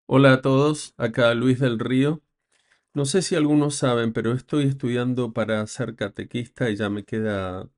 Hola a todos, acá Luis del Río. No sé si algunos saben, pero estoy estudiando para ser catequista y ya me queda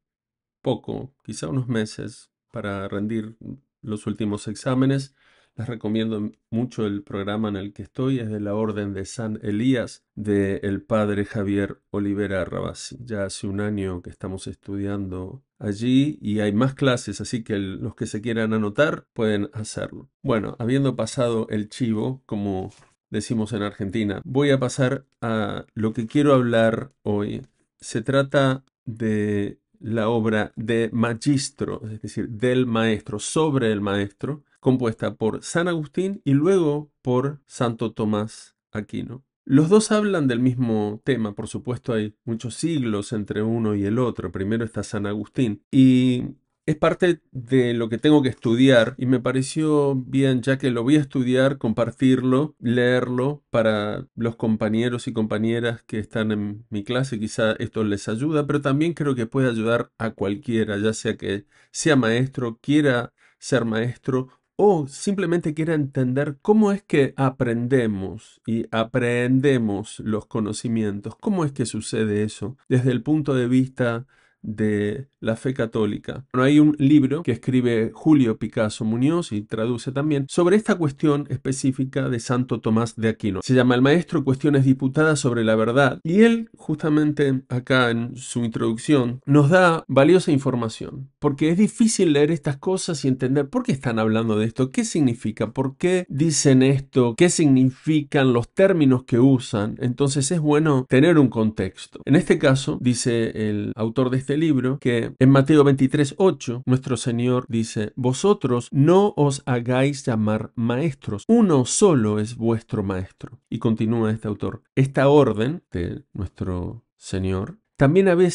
poco, quizá unos meses, para rendir los últimos exámenes. Les recomiendo mucho el programa en el que estoy, es de la Orden de San Elías, del padre Javier Olivera Rabasi. Ya hace un año que estamos estudiando allí y hay más clases, así que los que se quieran anotar pueden hacerlo. Bueno, habiendo pasado el chivo, como decimos en Argentina, voy a pasar a lo que quiero hablar hoy. Se trata de la obra de Magistro, es decir, del maestro, sobre el maestro, compuesta por San Agustín y luego por Santo Tomás Aquino. Los dos hablan del mismo tema, por supuesto hay muchos siglos entre uno y el otro. Primero está San Agustín y es parte de lo que tengo que estudiar y me pareció bien, ya que lo voy a estudiar, compartirlo, leerlo para los compañeros y compañeras que están en mi clase. Quizá esto les ayuda, pero también creo que puede ayudar a cualquiera, ya sea que sea maestro, quiera ser maestro o simplemente quiera entender cómo es que aprendemos y aprendemos los conocimientos, cómo es que sucede eso desde el punto de vista de la fe católica. Bueno, hay un libro que escribe Julio Picasso Muñoz y traduce también sobre esta cuestión específica de Santo Tomás de Aquino. Se llama El Maestro, Cuestiones Disputadas sobre la Verdad. Y él, justamente acá en su introducción, nos da valiosa información. Porque es difícil leer estas cosas y entender por qué están hablando de esto, qué significa, por qué dicen esto, qué significan los términos que usan. Entonces es bueno tener un contexto. En este caso, dice el autor de este libro que en Mateo 23:8 nuestro Señor dice: vosotros no os hagáis llamar maestros, uno solo es vuestro maestro. Y continúa este autor: esta orden de nuestro Señor también había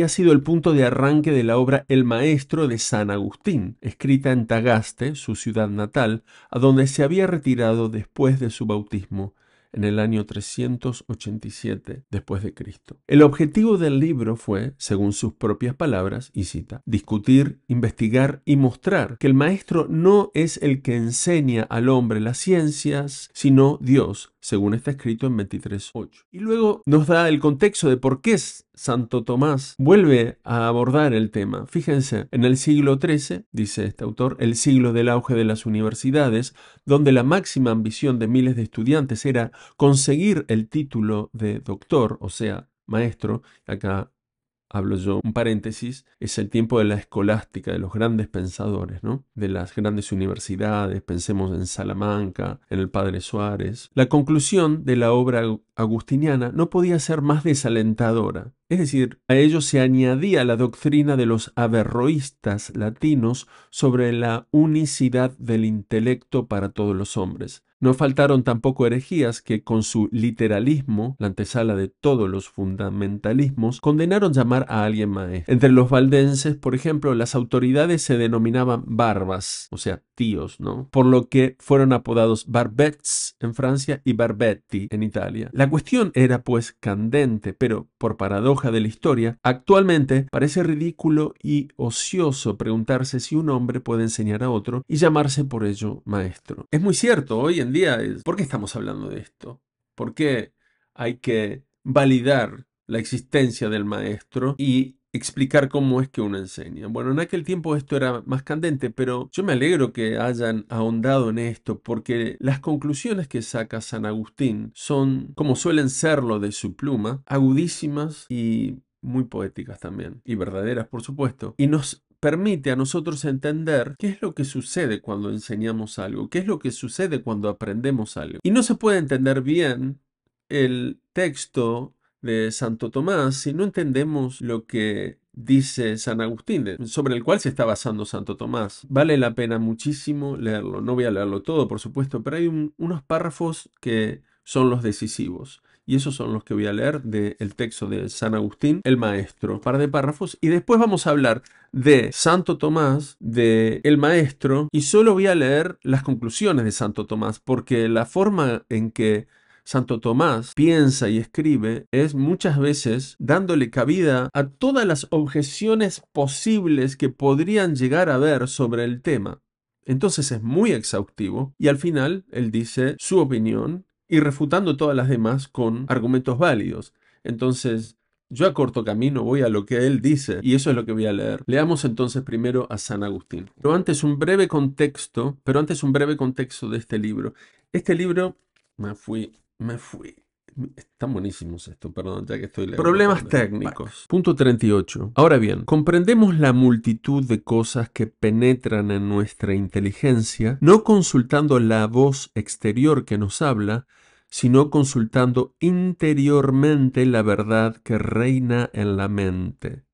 sido el punto de arranque de la obra El Maestro de San Agustín, escrita en Tagaste, su ciudad natal, a donde se había retirado después de su bautismo en el año 387 después de Cristo. El objetivo del libro fue, según sus propias palabras, y cita, discutir, investigar y mostrar que el maestro no es el que enseña al hombre las ciencias, sino Dios, según está escrito en 23:8. Y luego nos da el contexto de por qué Santo Tomás vuelve a abordar el tema. Fíjense, en el siglo XIII, dice este autor, el siglo del auge de las universidades, donde la máxima ambición de miles de estudiantes era conseguir el título de doctor, o sea, maestro. Acá hablo yo, un paréntesis, es el tiempo de la escolástica, de los grandes pensadores, ¿no? De las grandes universidades, pensemos en Salamanca, en el Padre Suárez. La conclusión de la obra agustiniana no podía ser más desalentadora. Es decir, a ello se añadía la doctrina de los averroístas latinos sobre la unicidad del intelecto para todos los hombres. No faltaron tampoco herejías que, con su literalismo, la antesala de todos los fundamentalismos, condenaron llamar a alguien maestro. Entre los valdenses, por ejemplo, las autoridades se denominaban barbas, o sea, tíos, ¿no? Por lo que fueron apodados barbets en Francia y barbetti en Italia. La cuestión era, pues, candente, pero, por paradoja de la historia, actualmente parece ridículo y ocioso preguntarse si un hombre puede enseñar a otro y llamarse por ello maestro. Es muy cierto, hoy en día ¿por qué estamos hablando de esto? ¿Por qué hay que validar la existencia del maestro y explicar cómo es que uno enseña? Bueno, en aquel tiempo esto era más candente, pero yo me alegro que hayan ahondado en esto, porque las conclusiones que saca San Agustín son, como suelen serlo de su pluma, agudísimas y muy poéticas también, y verdaderas, por supuesto, y nos permite a nosotros entender qué es lo que sucede cuando enseñamos algo, qué es lo que sucede cuando aprendemos algo. Y no se puede entender bien el texto de Santo Tomás si no entendemos lo que dice San Agustín, sobre el cual se está basando Santo Tomás. Vale la pena muchísimo leerlo. No voy a leerlo todo, por supuesto, pero hay unos párrafos que son los decisivos. Y esos son los que voy a leer del texto de San Agustín, el maestro. Un par de párrafos. Y después vamos a hablar de Santo Tomás, de el maestro. Y solo voy a leer las conclusiones de Santo Tomás, porque la forma en que Santo Tomás piensa y escribe es muchas veces dándole cabida a todas las objeciones posibles que podrían llegar a haber sobre el tema. Entonces es muy exhaustivo y al final él dice su opinión y refutando todas las demás con argumentos válidos. Entonces, yo a corto camino voy a lo que él dice y eso es lo que voy a leer. Leamos entonces primero a San Agustín. Pero antes un breve contexto de este libro. Este libro, me fui. Están buenísimos esto, perdón, ya que estoy leyendo. Problemas técnicos. Punto 38. Ahora bien, comprendemos la multitud de cosas que penetran en nuestra inteligencia, no consultando la voz exterior que nos habla, sino consultando interiormente la verdad que reina en la mente.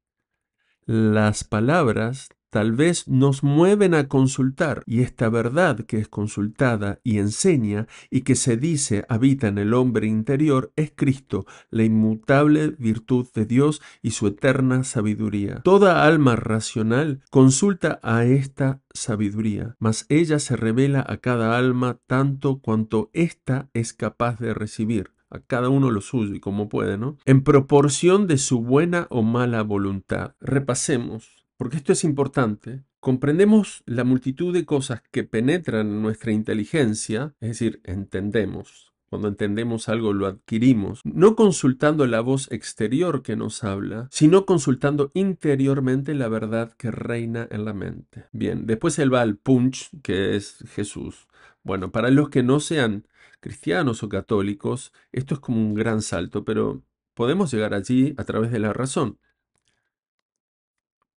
Las palabras tal vez nos mueven a consultar, y esta verdad que es consultada y enseña y que se dice habita en el hombre interior es Cristo, la inmutable virtud de Dios y su eterna sabiduría. Toda alma racional consulta a esta sabiduría, mas ella se revela a cada alma tanto cuanto ésta es capaz de recibir. A cada uno lo suyo y como puede, ¿no? En proporción de su buena o mala voluntad. Repasemos, porque esto es importante. Comprendemos la multitud de cosas que penetran en nuestra inteligencia, es decir, entendemos. Cuando entendemos algo lo adquirimos, no consultando la voz exterior que nos habla, sino consultando interiormente la verdad que reina en la mente. Bien, después él va al punch, que es Jesús. Bueno, para los que no sean cristianos o católicos, esto es como un gran salto, pero podemos llegar allí a través de la razón.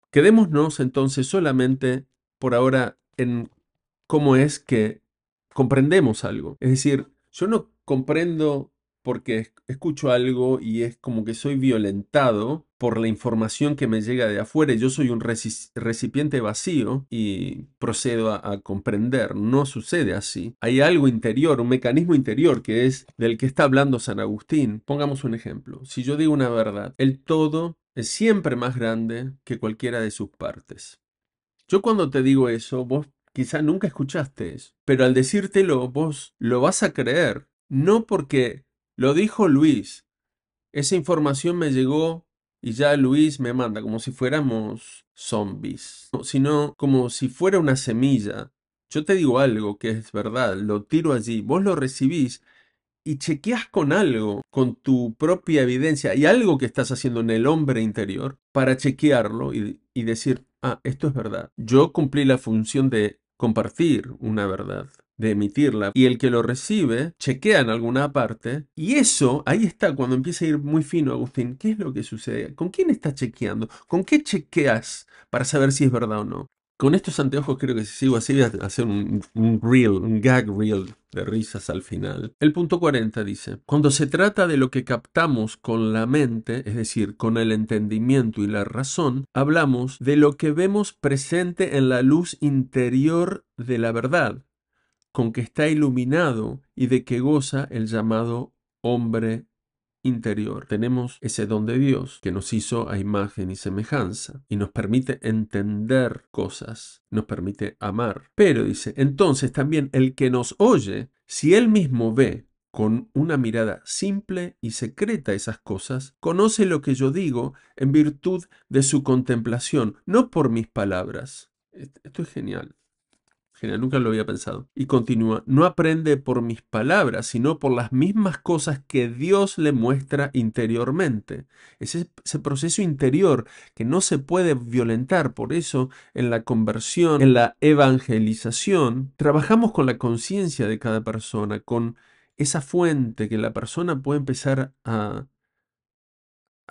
Quedémonos entonces solamente por ahora en cómo es que comprendemos algo. Es decir, yo no comprendo porque escucho algo y es como que soy violentado por la información que me llega de afuera. Yo soy un recipiente vacío y procedo a comprender. No sucede así. Hay algo interior, un mecanismo interior que es del que está hablando San Agustín. Pongamos un ejemplo. Si yo digo una verdad, el todo es siempre más grande que cualquiera de sus partes. Yo cuando te digo eso, vos quizá nunca escuchaste eso, pero al decírtelo vos lo vas a creer, no porque lo dijo Luis, esa información me llegó y ya Luis me manda, como si fuéramos zombies, sino como si fuera una semilla. Yo te digo algo que es verdad, lo tiro allí, vos lo recibís y chequeas con algo, con tu propia evidencia y algo que estás haciendo en el hombre interior para chequearlo y decir, ah, esto es verdad. Yo cumplí la función de compartir una verdad, de emitirla, y el que lo recibe chequea en alguna parte, y eso, ahí está, cuando empieza a ir muy fino, Agustín, ¿qué es lo que sucede? ¿Con quién estás chequeando? ¿Con qué chequeas para saber si es verdad o no? Con estos anteojos creo que si sigo así voy a hacer un reel, un gag reel de risas al final. El punto 40 dice, cuando se trata de lo que captamos con la mente, es decir, con el entendimiento y la razón, hablamos de lo que vemos presente en la luz interior de la verdad, con que está iluminado y de que goza el llamado hombre interior. Tenemos ese don de Dios que nos hizo a imagen y semejanza y nos permite entender cosas, nos permite amar. Pero dice, entonces también el que nos oye, si él mismo ve con una mirada simple y secreta esas cosas, conoce lo que yo digo en virtud de su contemplación, no por mis palabras. Esto es genial. Genial, nunca lo había pensado. Y continúa, no aprende por mis palabras, sino por las mismas cosas que Dios le muestra interiormente. Ese proceso interior que no se puede violentar. Por eso, en la conversión, en la evangelización, trabajamos con la conciencia de cada persona, con esa fuente que la persona puede empezar a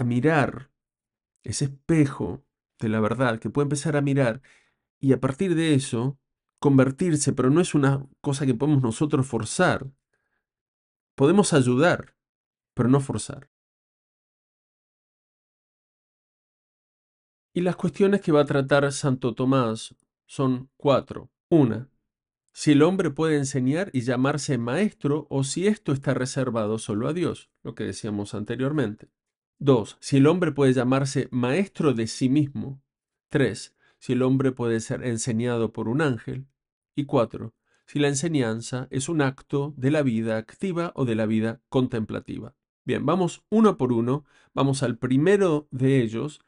mirar, ese espejo de la verdad, que puede empezar a mirar y a partir de eso convertirse, pero no es una cosa que podemos nosotros forzar. Podemos ayudar, pero no forzar. Y las cuestiones que va a tratar Santo Tomás son 4. Una, si el hombre puede enseñar y llamarse maestro o si esto está reservado solo a Dios, lo que decíamos anteriormente. 2. Si el hombre puede llamarse maestro de sí mismo. 3. Si el hombre puede ser enseñado por un ángel. Y 4. Si la enseñanza es un acto de la vida activa o de la vida contemplativa. Bien, vamos uno por uno, vamos al primero de ellos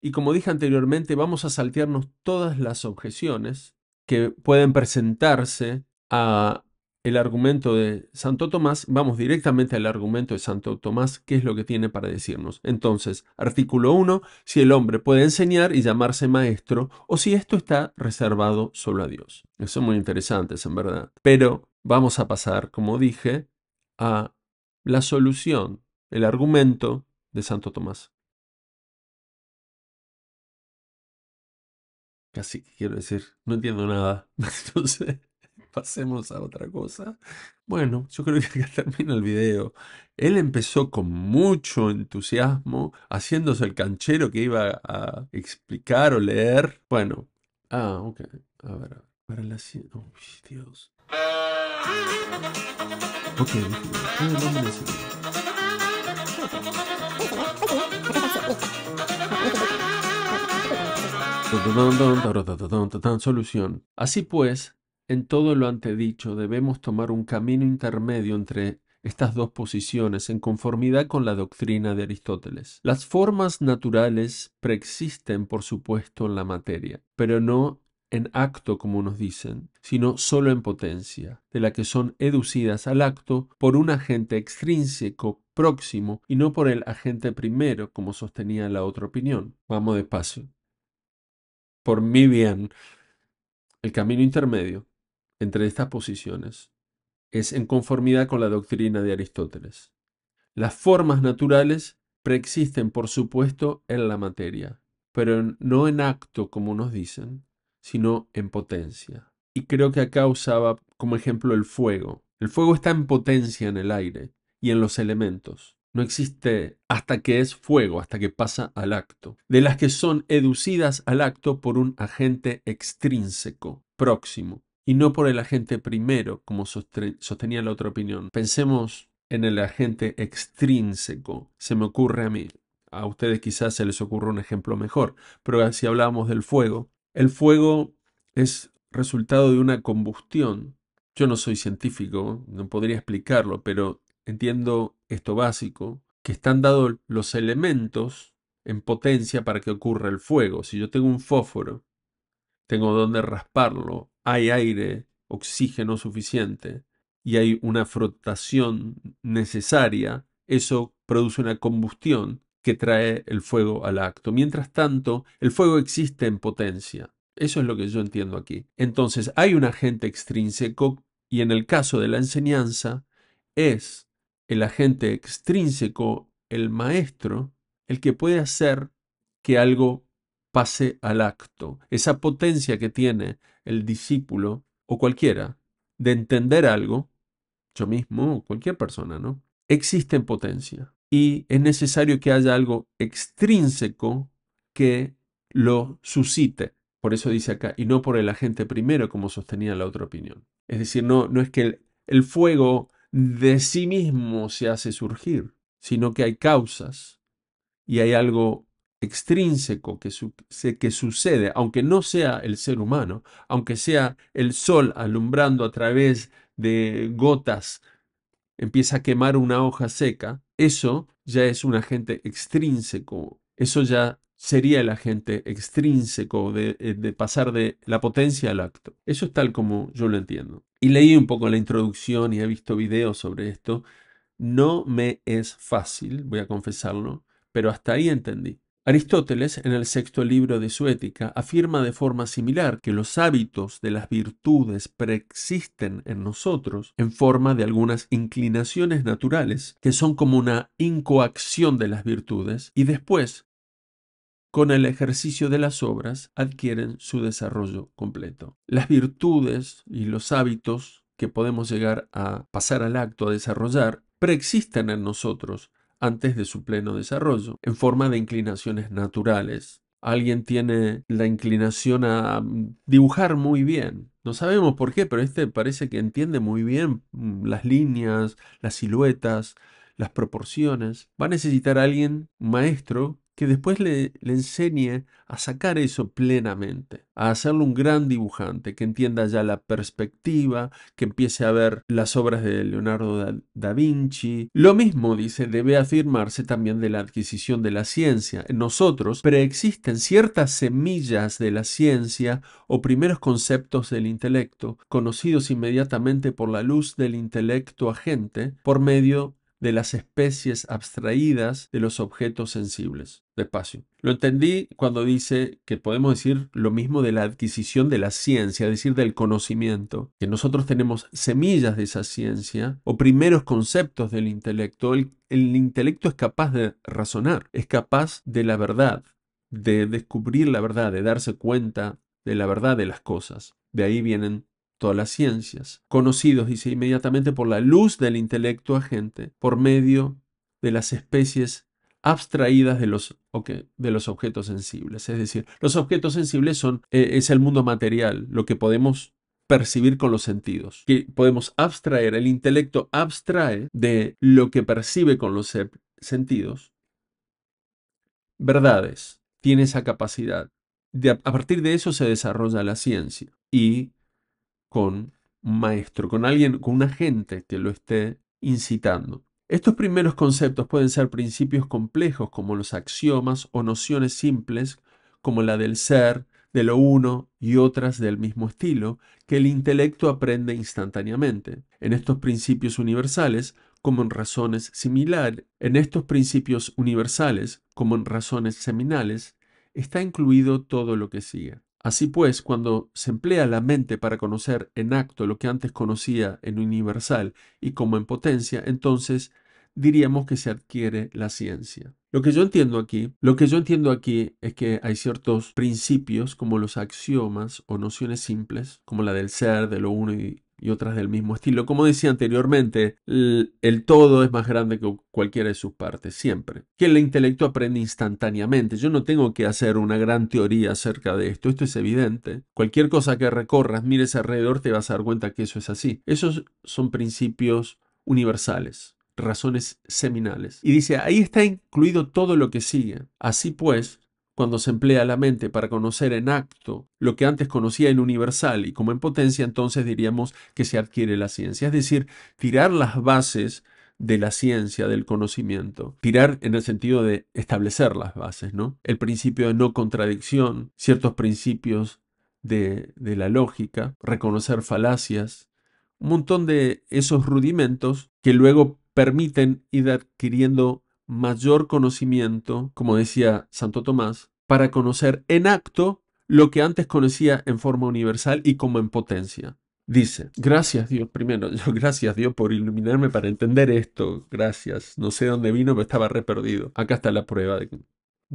y como dije anteriormente vamos a saltearnos todas las objeciones que pueden presentarse a el argumento de Santo Tomás. Vamos directamente al argumento de Santo Tomás, qué es lo que tiene para decirnos. Entonces, artículo 1, si el hombre puede enseñar y llamarse maestro, o si esto está reservado solo a Dios. Eso son muy interesantes, en verdad. Pero vamos a pasar, como dije, a la solución, el argumento de Santo Tomás. Casi quiero decir, no entiendo nada. Entonces, pasemos a otra cosa. Bueno, yo creo que acá termina el video. Él empezó con mucho entusiasmo, haciéndose el canchero que iba a explicar o leer. Bueno, ok. A ver, para la... Uy, Dios. Ok, solución. Así pues, en todo lo antedicho debemos tomar un camino intermedio entre estas dos posiciones en conformidad con la doctrina de Aristóteles. Las formas naturales preexisten, por supuesto, en la materia, pero no en acto, como nos dicen, sino solo en potencia, de la que son educidas al acto por un agente extrínseco próximo y no por el agente primero, como sostenía la otra opinión. Vamos despacio. Por mi bien, el camino intermedio entre estas posiciones es en conformidad con la doctrina de Aristóteles. Las formas naturales preexisten, por supuesto, en la materia, pero no en acto, como nos dicen, sino en potencia. Y creo que acá usaba como ejemplo el fuego. El fuego está en potencia en el aire y en los elementos. No existe hasta que es fuego, hasta que pasa al acto. De las que son educidas al acto por un agente extrínseco, próximo, y no por el agente primero, como sostenía la otra opinión. Pensemos en el agente extrínseco. Se me ocurre a mí. A ustedes quizás se les ocurra un ejemplo mejor, pero si hablamos del fuego, el fuego es resultado de una combustión. Yo no soy científico, no podría explicarlo, pero entiendo esto básico, que están dados los elementos en potencia para que ocurra el fuego. Si yo tengo un fósforo, tengo donde rasparlo, hay aire, oxígeno suficiente y hay una frotación necesaria, eso produce una combustión que trae el fuego al acto. Mientras tanto, el fuego existe en potencia. Eso es lo que yo entiendo aquí. Entonces, hay un agente extrínseco y en el caso de la enseñanza es el agente extrínseco, el maestro, el que puede hacer que algo pase al acto. Esa potencia que tiene el discípulo o cualquiera de entender algo, yo mismo o cualquier persona, ¿no? Existe en potencia. Y es necesario que haya algo extrínseco que lo suscite. Por eso dice acá, y no por el agente primero, como sostenía la otra opinión. Es decir, no es que el fuego de sí mismo se hace surgir, sino que hay causas y hay algo extrínseco que sucede, aunque no sea el ser humano, aunque sea el sol alumbrando a través de gotas, empieza a quemar una hoja seca, eso ya es un agente extrínseco, eso ya sería el agente extrínseco de pasar de la potencia al acto. Eso es tal como yo lo entiendo. Y leí un poco la introducción y he visto videos sobre esto. No me es fácil, voy a confesarlo, pero hasta ahí entendí. Aristóteles, en el sexto libro de su Ética, afirma de forma similar que los hábitos de las virtudes preexisten en nosotros en forma de algunas inclinaciones naturales, que son como una incoacción de las virtudes, y después, con el ejercicio de las obras, adquieren su desarrollo completo. Las virtudes y los hábitos que podemos llegar a pasar al acto, a desarrollar, preexisten en nosotros antes de su pleno desarrollo, en forma de inclinaciones naturales. Alguien tiene la inclinación a dibujar muy bien. No sabemos por qué, pero este parece que entiende muy bien las líneas, las siluetas, las proporciones. Va a necesitar a alguien, un maestro, que después le enseñe a sacar eso plenamente, a hacerlo un gran dibujante, que entienda ya la perspectiva, que empiece a ver las obras de Leonardo da Vinci. Lo mismo, dice, debe afirmarse también de la adquisición de la ciencia. En nosotros preexisten ciertas semillas de la ciencia o primeros conceptos del intelecto, conocidos inmediatamente por la luz del intelecto agente, por medio de las especies abstraídas de los objetos sensibles. Despacio. Lo entendí cuando dice que podemos decir lo mismo de la adquisición de la ciencia, es decir, del conocimiento, que nosotros tenemos semillas de esa ciencia o primeros conceptos del intelecto. El intelecto es capaz de razonar, es capaz de la verdad, de descubrir la verdad, de darse cuenta de la verdad de las cosas. De ahí vienen todas las ciencias, conocidos, dice, inmediatamente por la luz del intelecto agente, por medio de las especies abstraídas de los objetos sensibles. Es decir, los objetos sensibles es el mundo material, lo que podemos percibir con los sentidos, que podemos abstraer, el intelecto abstrae de lo que percibe con los sentidos verdades, tiene esa capacidad. A partir de eso se desarrolla la ciencia y con un maestro, con alguien, con un agente que lo esté incitando. Estos primeros conceptos pueden ser principios complejos como los axiomas o nociones simples como la del ser, de lo uno y otras del mismo estilo que el intelecto aprende instantáneamente. En estos principios universales, como en razones similares, seminales, está incluido todo lo que sigue. Así pues, cuando se emplea la mente para conocer en acto lo que antes conocía en universal y como en potencia, entonces diríamos que se adquiere la ciencia. Lo que yo entiendo aquí es que hay ciertos principios como los axiomas o nociones simples, como la del ser, de lo uno y otras del mismo estilo. Como decía anteriormente, el todo es más grande que cualquiera de sus partes, siempre. Que el intelecto aprende instantáneamente. Yo no tengo que hacer una gran teoría acerca de esto. Esto es evidente. Cualquier cosa que recorras, mires alrededor, te vas a dar cuenta que eso es así. Esos son principios universales, razones seminales. Y dice, ahí está incluido todo lo que sigue. Así pues, cuando se emplea la mente para conocer en acto lo que antes conocía en universal y como en potencia, entonces diríamos que se adquiere la ciencia. Es decir, tirar las bases de la ciencia, del conocimiento. Tirar en el sentido de establecer las bases, ¿no? El principio de no contradicción, ciertos principios de la lógica, reconocer falacias, un montón de esos rudimentos que luego permiten ir adquiriendo mayor conocimiento, como decía Santo Tomás, para conocer en acto lo que antes conocía en forma universal y como en potencia. Dice, gracias Dios, primero, gracias Dios por iluminarme para entender esto, gracias, no sé dónde vino, pero estaba re perdido. Acá está la prueba de que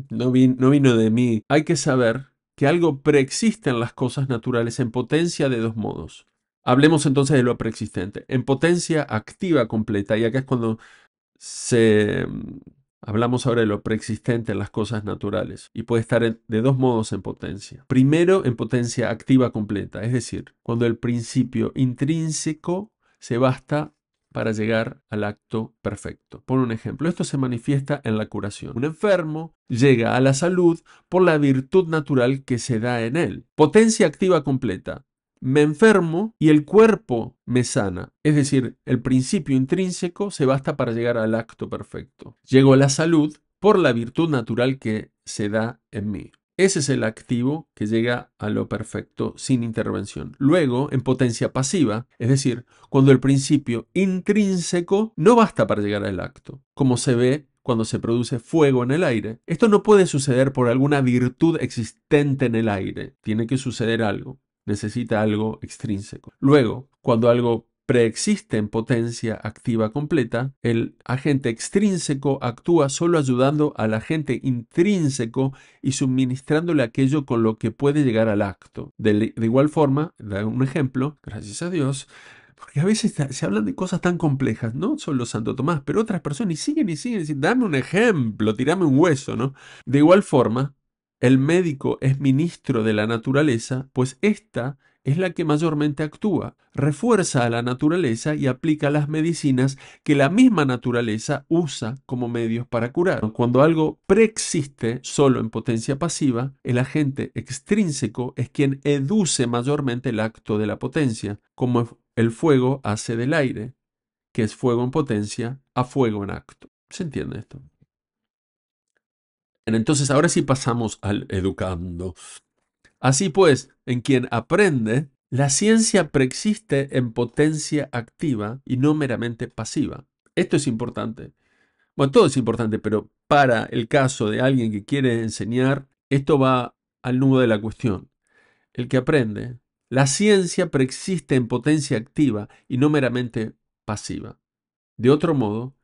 no vino de mí. Hay que saber que algo preexiste en las cosas naturales en potencia de dos modos. Hablemos entonces de lo preexistente. En potencia activa completa, y acá es cuando hablamos ahora de lo preexistente en las cosas naturales y puede estar de dos modos en potencia. Primero, en potencia activa completa, es decir, cuando el principio intrínseco se basta para llegar al acto perfecto. Por un ejemplo, esto se manifiesta en la curación. Un enfermo llega a la salud por la virtud natural que se da en él. Potencia activa completa. Me enfermo y el cuerpo me sana. Es decir, el principio intrínseco se basta para llegar al acto perfecto. Llego a la salud por la virtud natural que se da en mí. Ese es el activo que llega a lo perfecto sin intervención. Luego, en potencia pasiva, es decir, cuando el principio intrínseco no basta para llegar al acto, como se ve cuando se produce fuego en el aire. Esto no puede suceder por alguna virtud existente en el aire. Tiene que suceder algo. Necesita algo extrínseco. Luego, cuando algo preexiste en potencia activa completa, el agente extrínseco actúa solo ayudando al agente intrínseco y suministrándole aquello con lo que puede llegar al acto. De igual forma, da un ejemplo, gracias a Dios, porque a veces se hablan de cosas tan complejas, no solo Santo Tomás, pero otras personas y siguen, dicen, dame un ejemplo, tirame un hueso, ¿no? De igual forma, el médico es ministro de la naturaleza, pues ésta es la que mayormente actúa, refuerza a la naturaleza y aplica las medicinas que la misma naturaleza usa como medios para curar. Cuando algo preexiste solo en potencia pasiva, el agente extrínseco es quien educe mayormente el acto de la potencia, como el fuego hace del aire, que es fuego en potencia a fuego en acto. ¿Se entiende esto? Entonces, ahora sí pasamos al educando. Así pues, en quien aprende, la ciencia preexiste en potencia activa y no meramente pasiva. Esto es importante. Bueno, todo es importante, pero para el caso de alguien que quiere enseñar, esto va al nudo de la cuestión. El que aprende, la ciencia preexiste en potencia activa y no meramente pasiva. De otro modo,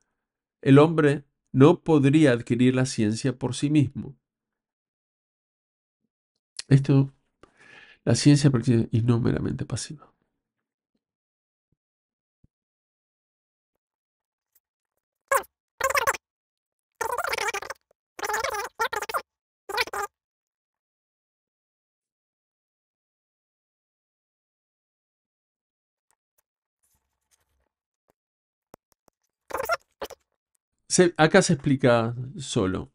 el hombre no podría adquirir la ciencia por sí mismo. Esto, la ciencia preexiste y no meramente pasiva. Acá se explica solo.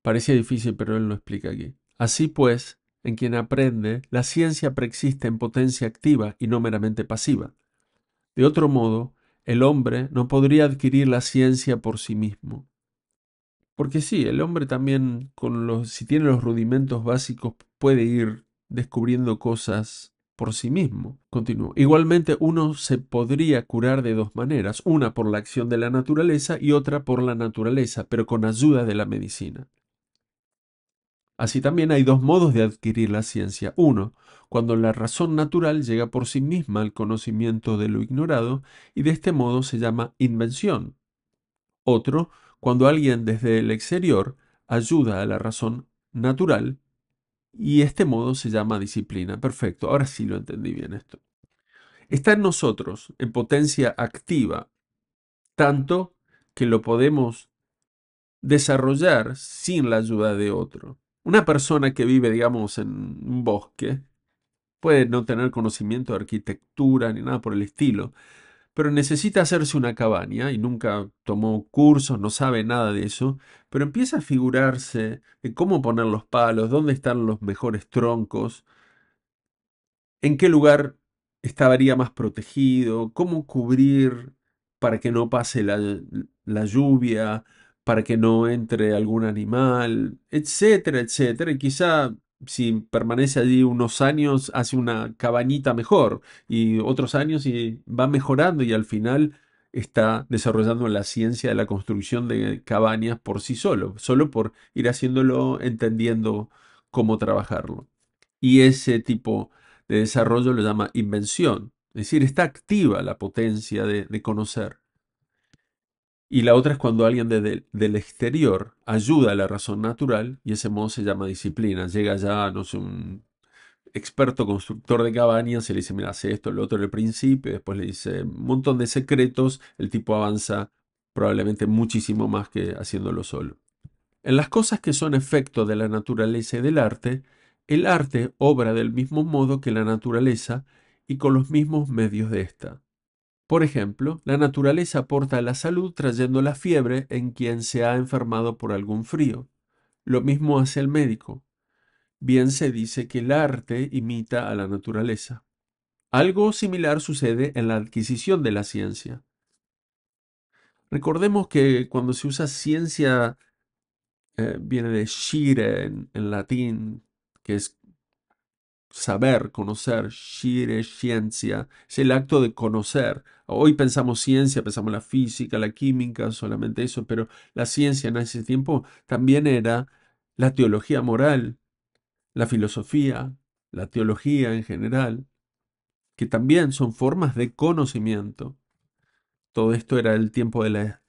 Parecía difícil, pero él lo explica aquí. Así pues, en quien aprende, la ciencia preexiste en potencia activa y no meramente pasiva. De otro modo, el hombre no podría adquirir la ciencia por sí mismo. Porque sí, el hombre también, si tiene los rudimentos básicos, puede ir descubriendo cosas por sí mismo. Continúo. Igualmente, uno se podría curar de dos maneras, una por la acción de la naturaleza y otra por la naturaleza, pero con ayuda de la medicina. Así también hay dos modos de adquirir la ciencia. Uno, cuando la razón natural llega por sí misma al conocimiento de lo ignorado, y de este modo se llama invención. Otro, cuando alguien desde el exterior ayuda a la razón natural, y este modo se llama disciplina. Perfecto, ahora sí lo entendí bien esto. Está en nosotros, en potencia activa, tanto que lo podemos desarrollar sin la ayuda de otro. Una persona que vive, digamos, en un bosque puede no tener conocimiento de arquitectura ni nada por el estilo, pero necesita hacerse una cabaña y nunca tomó cursos, no sabe nada de eso, pero empieza a figurarse de cómo poner los palos, dónde están los mejores troncos, en qué lugar estaría más protegido, cómo cubrir para que no pase la lluvia, para que no entre algún animal, etcétera, etcétera. Y quizá si permanece allí unos años hace una cabañita mejor y otros años y va mejorando y al final está desarrollando la ciencia de la construcción de cabañas por sí solo, solo por ir haciéndolo, entendiendo cómo trabajarlo. Y ese tipo de desarrollo lo llama invención. Es decir, está activa la potencia de conocer. Y la otra es cuando alguien del exterior ayuda a la razón natural y ese modo se llama disciplina. Llega ya, no sé, un experto constructor de cabañas, se le dice, mira, hace esto, lo otro en el principio, después le dice un montón de secretos, el tipo avanza probablemente muchísimo más que haciéndolo solo. En las cosas que son efecto de la naturaleza y del arte, el arte obra del mismo modo que la naturaleza y con los mismos medios de ésta. Por ejemplo, la naturaleza aporta la salud trayendo la fiebre en quien se ha enfermado por algún frío. Lo mismo hace el médico. Bien se dice que el arte imita a la naturaleza. Algo similar sucede en la adquisición de la ciencia. Recordemos que cuando se usa ciencia viene de scire en latín, que es saber, conocer, scire, ciencia, es el acto de conocer. Hoy pensamos ciencia, pensamos la física, la química, solamente eso, pero la ciencia en ese tiempo también era la teología moral, la filosofía, la teología en general, que también son formas de conocimiento. Todo esto era el tiempo de la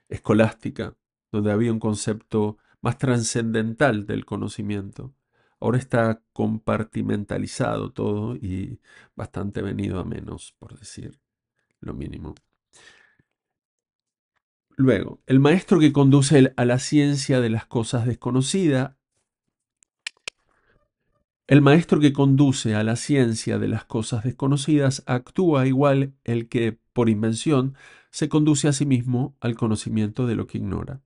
escolástica, donde había un concepto más trascendental del conocimiento. Ahora está compartimentalizado todo y bastante venido a menos, por decir lo mínimo. Luego, el maestro que conduce a la ciencia de las cosas desconocidas El maestro que conduce a la ciencia de las cosas desconocidas actúa igual el que, por invención, se conduce a sí mismo al conocimiento de lo que ignora.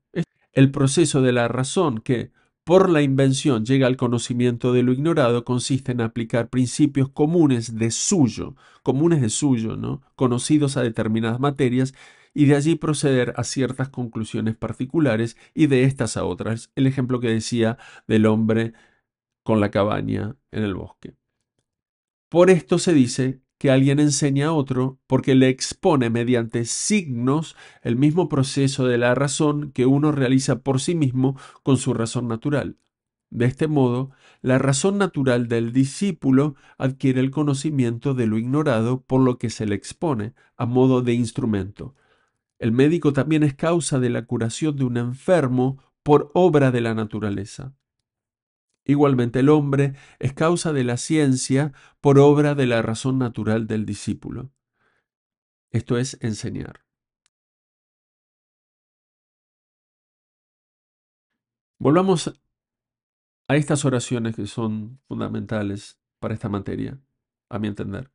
El proceso de la razón que, por la invención, llega al conocimiento de lo ignorado consiste en aplicar principios comunes de suyo, ¿no? Conocidos a determinadas materias, y de allí proceder a ciertas conclusiones particulares y de estas a otras. El ejemplo que decía del hombre con la cabaña en el bosque. Por esto se dice que alguien enseña a otro porque le expone mediante signos el mismo proceso de la razón que uno realiza por sí mismo con su razón natural. De este modo, la razón natural del discípulo adquiere el conocimiento de lo ignorado por lo que se le expone a modo de instrumento. El médico también es causa de la curación de un enfermo por obra de la naturaleza. Igualmente el hombre es causa de la ciencia por obra de la razón natural del discípulo. Esto es enseñar. Volvamos a estas oraciones que son fundamentales para esta materia, a mi entender.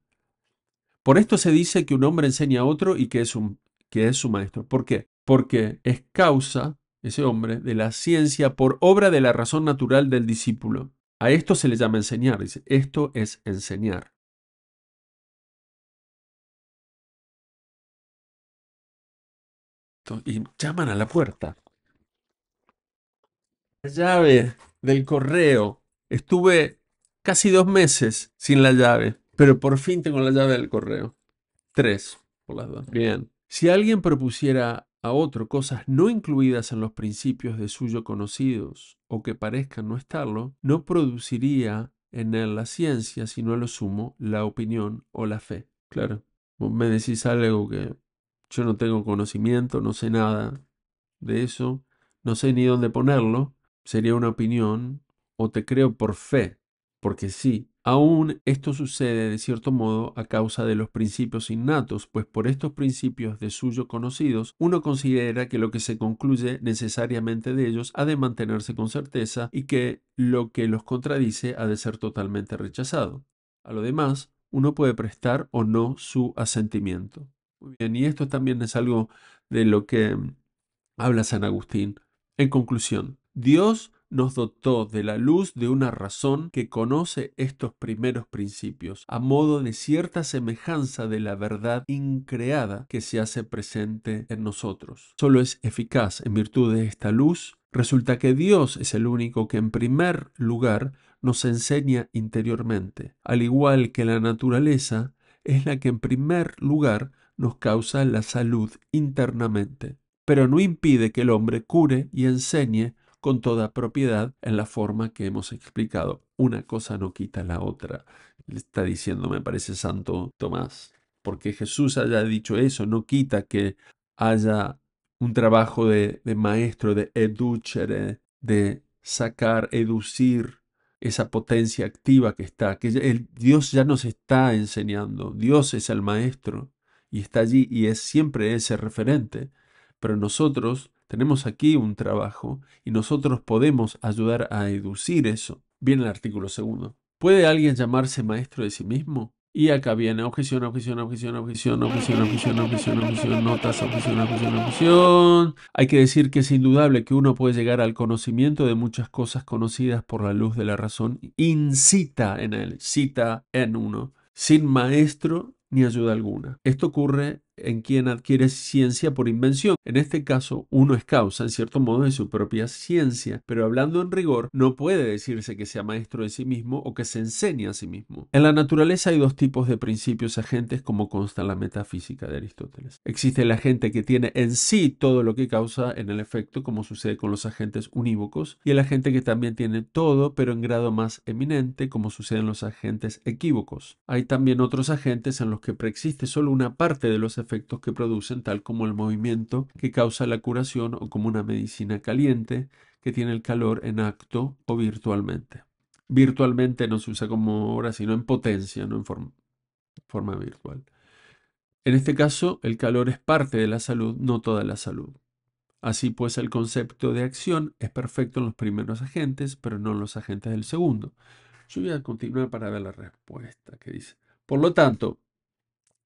Por esto se dice que un hombre enseña a otro y que es su maestro. ¿Por qué? Porque es causa, ese hombre, de la ciencia por obra de la razón natural del discípulo. A esto se le llama enseñar. Dice, esto es enseñar. Y llaman a la puerta. La llave del correo. Estuve casi 2 meses sin la llave, pero por fin tengo la llave del correo. 3, por las dos. Bien. Si alguien propusiera a otro cosas no incluidas en los principios de suyo conocidos o que parezcan no estarlo, no produciría en él la ciencia, sino a lo sumo la opinión o la fe. Claro, vos me decís algo que yo no tengo conocimiento, no sé nada de eso, no sé ni dónde ponerlo, sería una opinión, o te creo por fe, porque sí, aún esto sucede de cierto modo a causa de los principios innatos, pues por estos principios de suyo conocidos, uno considera que lo que se concluye necesariamente de ellos ha de mantenerse con certeza y que lo que los contradice ha de ser totalmente rechazado. A lo demás, uno puede prestar o no su asentimiento. Muy bien, y esto también es algo de lo que habla San Agustín. En conclusión, Dios nos dotó de la luz de una razón que conoce estos primeros principios, a modo de cierta semejanza de la verdad increada que se hace presente en nosotros. Solo es eficaz en virtud de esta luz. Resulta que Dios es el único que en primer lugar nos enseña interiormente, al igual que la naturaleza es la que en primer lugar nos causa la salud internamente, pero no impide que el hombre cure y enseñe con toda propiedad en la forma que hemos explicado. Una cosa no quita la otra. Le está diciendo, me parece, Santo Tomás. Porque Jesús haya dicho eso, no quita que haya un trabajo de maestro, de educere, de sacar, educir esa potencia activa que está, que Dios ya nos está enseñando. Dios es el maestro y está allí y es siempre ese referente. Pero nosotros tenemos aquí un trabajo y nosotros podemos ayudar a educir eso. Viene el artículo segundo. ¿Puede alguien llamarse maestro de sí mismo? Y acá viene objeción, objeción, objeción, objeción, objeción, objeción, objeción, objeción, notas, objeción, objeción, objeción. Hay que decir que es indudable que uno puede llegar al conocimiento de muchas cosas conocidas por la luz de la razón. Incita en él, cita en uno, sin maestro ni ayuda alguna. Esto ocurre en quien adquiere ciencia por invención. En este caso, uno es causa, en cierto modo, de su propia ciencia, pero hablando en rigor, no puede decirse que sea maestro de sí mismo o que se enseñe a sí mismo. En la naturaleza hay dos tipos de principios agentes, como consta en la metafísica de Aristóteles. Existe el agente que tiene en sí todo lo que causa en el efecto, como sucede con los agentes unívocos, y el agente que también tiene todo, pero en grado más eminente, como sucede en los agentes equívocos. Hay también otros agentes en los que preexiste solo una parte de los efectos que producen, tal como el movimiento que causa la curación o como una medicina caliente que tiene el calor en acto o virtualmente. Virtualmente no se usa como hora, sino en potencia, no en forma virtual. En este caso, el calor es parte de la salud, no toda la salud. Así pues, el concepto de acción es perfecto en los primeros agentes, pero no en los agentes del segundo. Yo voy a continuar para ver la respuesta que dice. Por lo tanto,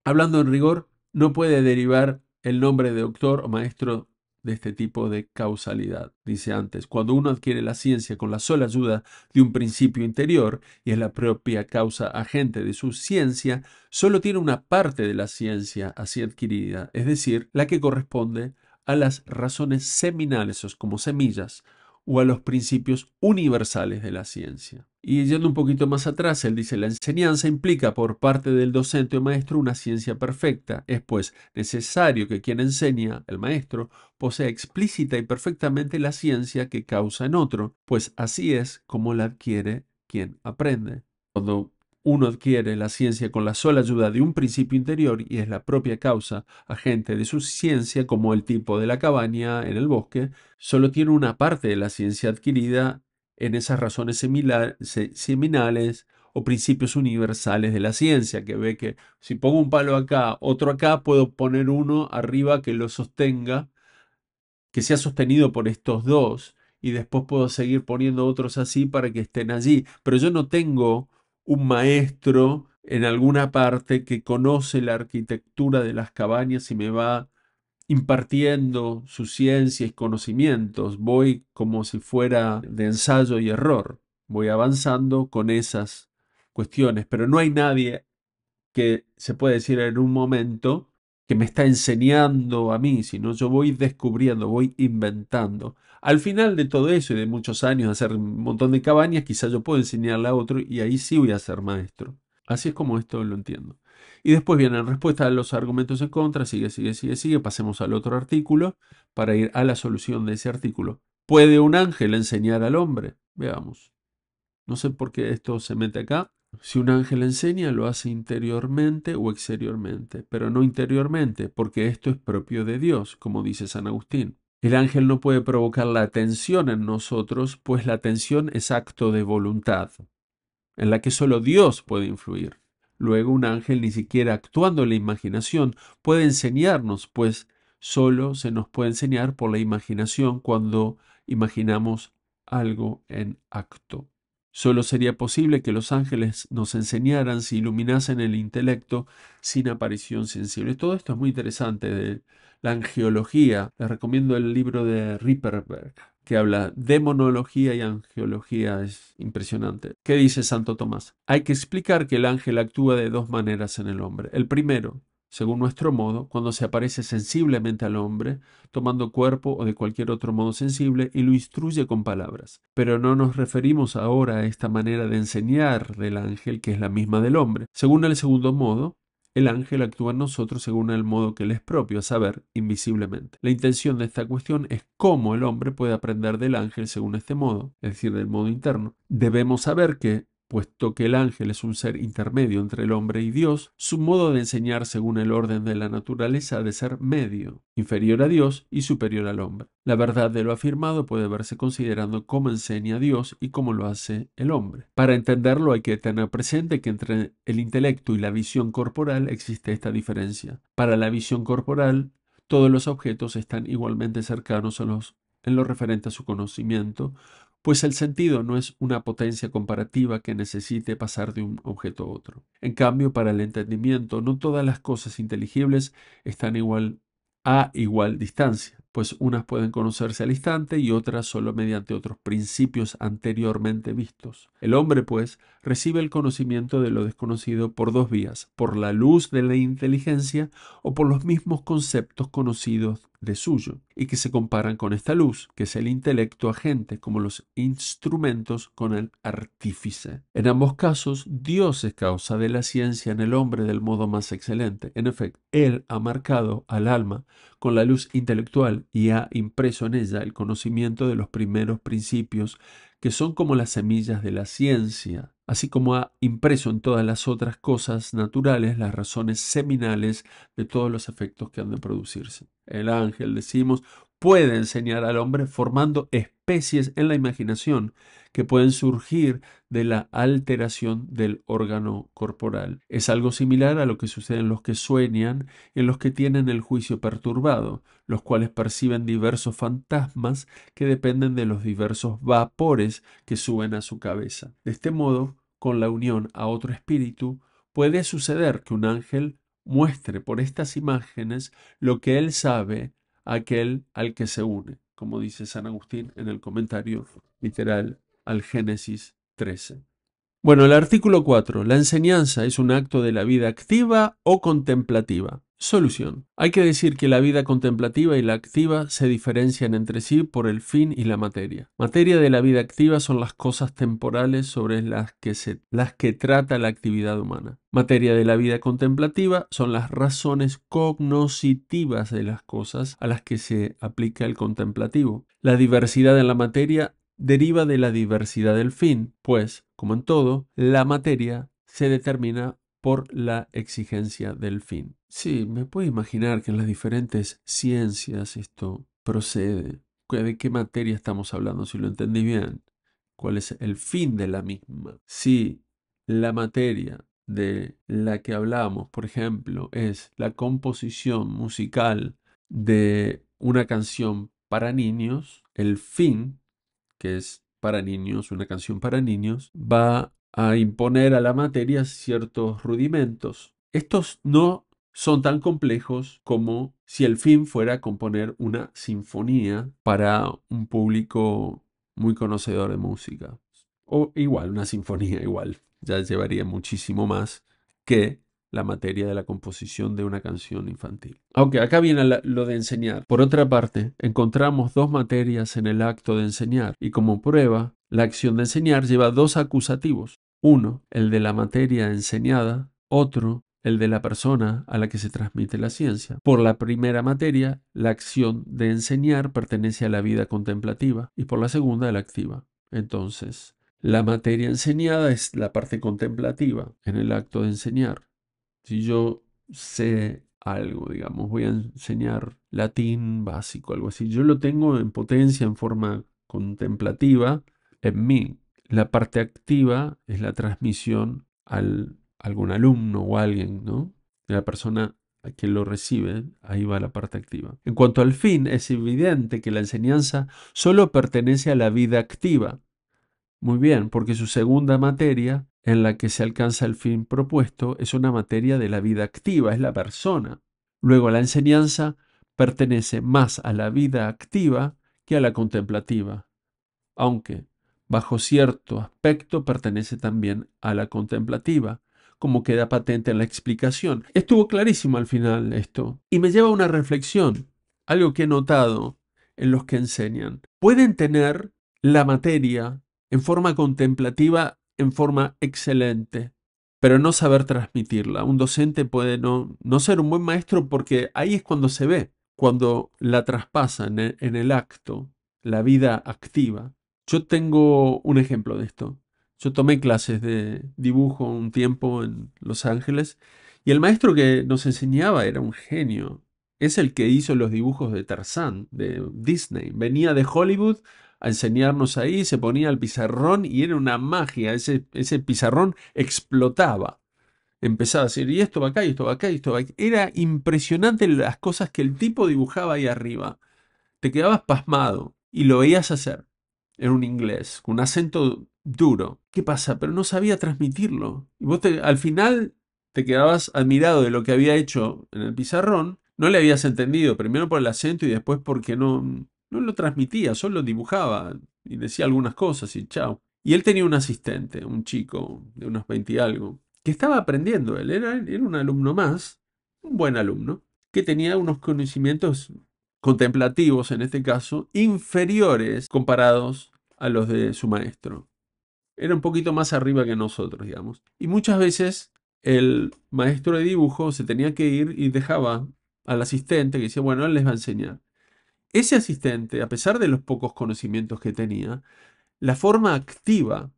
hablando en rigor, no puede derivar el nombre de doctor o maestro de este tipo de causalidad. Dice antes, cuando uno adquiere la ciencia con la sola ayuda de un principio interior, y es la propia causa agente de su ciencia, solo tiene una parte de la ciencia así adquirida, es decir, la que corresponde a las razones seminales, o como semillas, o a los principios universales de la ciencia. Y yendo un poquito más atrás, él dice, la enseñanza implica por parte del docente o maestro una ciencia perfecta. Es pues necesario que quien enseña, el maestro, posea explícita y perfectamente la ciencia que causa en otro, pues así es como la adquiere quien aprende. Cuando uno adquiere la ciencia con la sola ayuda de un principio interior y es la propia causa agente de su ciencia, como el tipo de la cabaña en el bosque, solo tiene una parte de la ciencia adquirida en esas razones seminales o principios universales de la ciencia, que ve que si pongo un palo acá, otro acá, puedo poner uno arriba que lo sostenga, que sea sostenido por estos dos, y después puedo seguir poniendo otros así para que estén allí. Pero yo no tengo un maestro en alguna parte que conoce la arquitectura de las cabañas y me va impartiendo su ciencia y conocimientos. Voy como si fuera de ensayo y error. Voy avanzando con esas cuestiones, pero no hay nadie que se puede decir en un momento que me está enseñando a mí, sino yo voy descubriendo, voy inventando. Al final de todo eso y de muchos años de hacer un montón de cabañas, quizás yo puedo enseñarle a otro y ahí sí voy a ser maestro. Así es como esto lo entiendo. Y después viene en respuesta a los argumentos en contra, sigue. Pasemos al otro artículo para ir a la solución de ese artículo. ¿Puede un ángel enseñar al hombre? Veamos. No sé por qué esto se mete acá. Si un ángel enseña, lo hace interiormente o exteriormente, pero no interiormente, porque esto es propio de Dios, como dice San Agustín. El ángel no puede provocar la atención en nosotros, pues la atención es acto de voluntad, en la que solo Dios puede influir. Luego un ángel, ni siquiera actuando en la imaginación, puede enseñarnos, pues solo se nos puede enseñar por la imaginación cuando imaginamos algo en acto. Solo sería posible que los ángeles nos enseñaran si iluminasen el intelecto sin aparición sensible. Todo esto es muy interesante de la angiología. Les recomiendo el libro de Ripperberg, que habla de monología y angiología. Es impresionante. ¿Qué dice Santo Tomás? Hay que explicar que el ángel actúa de dos maneras en el hombre. El primero, según nuestro modo, cuando se aparece sensiblemente al hombre, tomando cuerpo o de cualquier otro modo sensible, y lo instruye con palabras. Pero no nos referimos ahora a esta manera de enseñar del ángel, que es la misma del hombre. Según el segundo modo, el ángel actúa en nosotros según el modo que le es propio, a saber, invisiblemente. La intención de esta cuestión es cómo el hombre puede aprender del ángel según este modo, es decir, del modo interno. Debemos saber que, puesto que el ángel es un ser intermedio entre el hombre y Dios, su modo de enseñar según el orden de la naturaleza ha de ser medio, inferior a Dios y superior al hombre. La verdad de lo afirmado puede verse considerando cómo enseña Dios y cómo lo hace el hombre. Para entenderlo hay que tener presente que entre el intelecto y la visión corporal existe esta diferencia. Para la visión corporal, todos los objetos están igualmente cercanos en lo referente a su conocimiento, pues el sentido no es una potencia comparativa que necesite pasar de un objeto a otro. En cambio, para el entendimiento, no todas las cosas inteligibles están a igual distancia, pues unas pueden conocerse al instante y otras solo mediante otros principios anteriormente vistos. El hombre, pues, recibe el conocimiento de lo desconocido por dos vías, por la luz de la inteligencia o por los mismos conceptos conocidos de suyo, y que se comparan con esta luz, que es el intelecto agente, como los instrumentos con el artífice. En ambos casos, Dios es causa de la ciencia en el hombre del modo más excelente. En efecto, Él ha marcado al alma con la luz intelectual y ha impreso en ella el conocimiento de los primeros principios que son como las semillas de la ciencia, así como ha impreso en todas las otras cosas naturales las razones seminales de todos los efectos que han de producirse. El ángel, decimos, puede enseñar al hombre formando especies en la imaginación que pueden surgir de la alteración del órgano corporal. Es algo similar a lo que sucede en los que sueñan y en los que tienen el juicio perturbado, los cuales perciben diversos fantasmas que dependen de los diversos vapores que suben a su cabeza. De este modo, con la unión a otro espíritu, puede suceder que un ángel muestre por estas imágenes lo que él sabe a aquel al que se une, como dice San Agustín en el comentario literal al Génesis 13. Bueno, el artículo 4. La enseñanza es un acto de la vida activa o contemplativa. Solución. Hay que decir que la vida contemplativa y la activa se diferencian entre sí por el fin y la materia. Materia de la vida activa son las cosas temporales sobre las que trata la actividad humana. Materia de la vida contemplativa son las razones cognoscitivas de las cosas a las que se aplica el contemplativo. La diversidad en la materia deriva de la diversidad del fin, pues, como en todo, la materia se determina por la exigencia del fin. Sí, me puedo imaginar que en las diferentes ciencias esto procede. ¿De qué materia estamos hablando? Si lo entendí bien. ¿Cuál es el fin de la misma? Si la materia de la que hablamos, por ejemplo, es la composición musical de una canción para niños, el fin, que es para niños, una canción para niños, va a imponer a la materia ciertos rudimentos. Estos no son tan complejos como si el fin fuera componer una sinfonía para un público muy conocedor de música. O igual, una sinfonía igual. Ya llevaría muchísimo más que la materia de la composición de una canción infantil. Aunque acá viene lo de enseñar. Por otra parte, encontramos dos materias en el acto de enseñar y como prueba, la acción de enseñar lleva dos acusativos. Uno, el de la materia enseñada, otro, el de la persona a la que se transmite la ciencia. Por la primera materia, la acción de enseñar pertenece a la vida contemplativa y por la segunda a la activa. Entonces, la materia enseñada es la parte contemplativa en el acto de enseñar. Si yo sé algo, digamos, voy a enseñar latín básico, algo así, yo lo tengo en potencia, en forma contemplativa, en mí. La parte activa es la transmisión a algún alumno o a alguien, ¿no? La persona a quien lo recibe, ahí va la parte activa. En cuanto al fin, es evidente que la enseñanza solo pertenece a la vida activa. Muy bien, porque su segunda materia, en la que se alcanza el fin propuesto, es una materia de la vida activa, es la persona. Luego, la enseñanza pertenece más a la vida activa que a la contemplativa, aunque, bajo cierto aspecto, pertenece también a la contemplativa, como queda patente en la explicación. Estuvo clarísimo al final esto, y me lleva a una reflexión, algo que he notado en los que enseñan. Pueden tener la materia en forma contemplativa, en forma excelente, pero no saber transmitirla. Un docente puede no ser un buen maestro porque ahí es cuando se ve, cuando la traspasa en el acto, la vida activa. Yo tengo un ejemplo de esto. Yo tomé clases de dibujo un tiempo en Los Ángeles y el maestro que nos enseñaba era un genio. Es el que hizo los dibujos de Tarzán, de Disney. Venía de Hollywood a enseñarnos ahí, se ponía al pizarrón y era una magia. Ese pizarrón explotaba. Empezaba a decir, y esto va acá, y esto va acá, y esto va acá. Era impresionante las cosas que el tipo dibujaba ahí arriba. Te quedabas pasmado y lo veías hacer en un inglés, con un acento duro. ¿Qué pasa? Pero no sabía transmitirlo. Y vos al final te quedabas admirado de lo que había hecho en el pizarrón. No le habías entendido, primero por el acento y después porque no lo transmitía, solo dibujaba y decía algunas cosas y chao. Y él tenía un asistente, un chico de unos 20 y algo, que estaba aprendiendo. Él era un alumno más, un buen alumno, que tenía unos conocimientos contemplativos, en este caso, inferiores comparados a los de su maestro. Era un poquito más arriba que nosotros, digamos. Y muchas veces el maestro de dibujo se tenía que ir y dejaba al asistente que decía, bueno, él les va a enseñar. Ese asistente, a pesar de los pocos conocimientos que tenía, la forma activa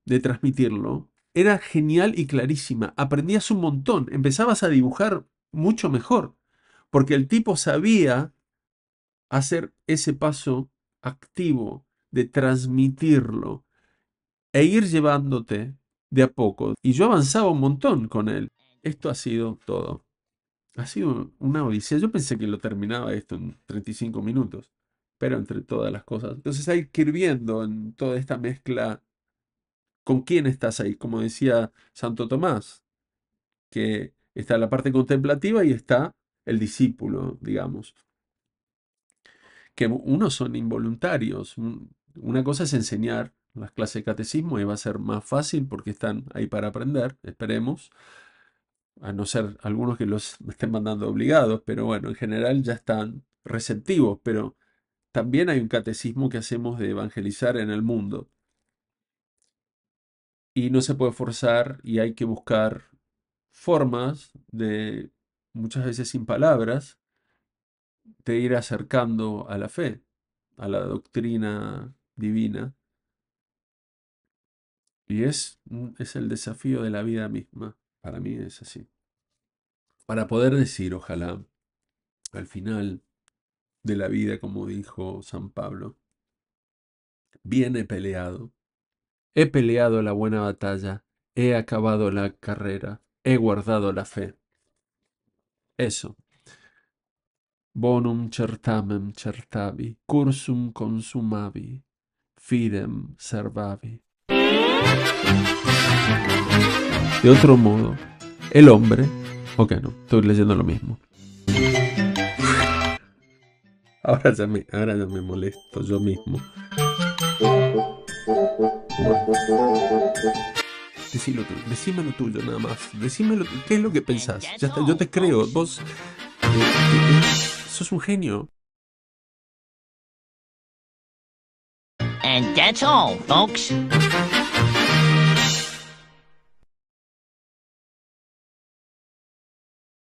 de transmitirlo era genial y clarísima. Aprendías un montón, empezabas a dibujar mucho mejor, porque el tipo sabía hacer ese paso activo de transmitirlo e ir llevándote de a poco. Y yo avanzaba un montón con él. Esto ha sido todo. Ha sido una odisea. Yo pensé que lo terminaba esto en 35 minutos, pero entre todas las cosas. Entonces hay que ir viendo en toda esta mezcla con quién estás ahí, como decía Santo Tomás, que está la parte contemplativa y está el discípulo, digamos, que unos son involuntarios. Una cosa es enseñar las clases de catecismo y va a ser más fácil porque están ahí para aprender, esperemos, a no ser algunos que los estén mandando obligados, pero bueno, en general ya están receptivos, pero también hay un catecismo que hacemos de evangelizar en el mundo y no se puede forzar y hay que buscar formas de, muchas veces sin palabras, de ir acercando a la fe, a la doctrina divina. Y es el desafío de la vida misma. Para mí es así. Para poder decir, ojalá, al final de la vida, como dijo San Pablo, bien he peleado la buena batalla, he acabado la carrera, he guardado la fe. Eso. Bonum certamen certavi, cursum consumavi, fidem servavi. De otro modo, el hombre... Ok, no, estoy leyendo lo mismo. Ahora ya me molesto yo mismo. Decime lo tuyo nada más. Decime qué es lo que pensás. Ya está, yo te creo. Vos sos un genio. And that's all, folks.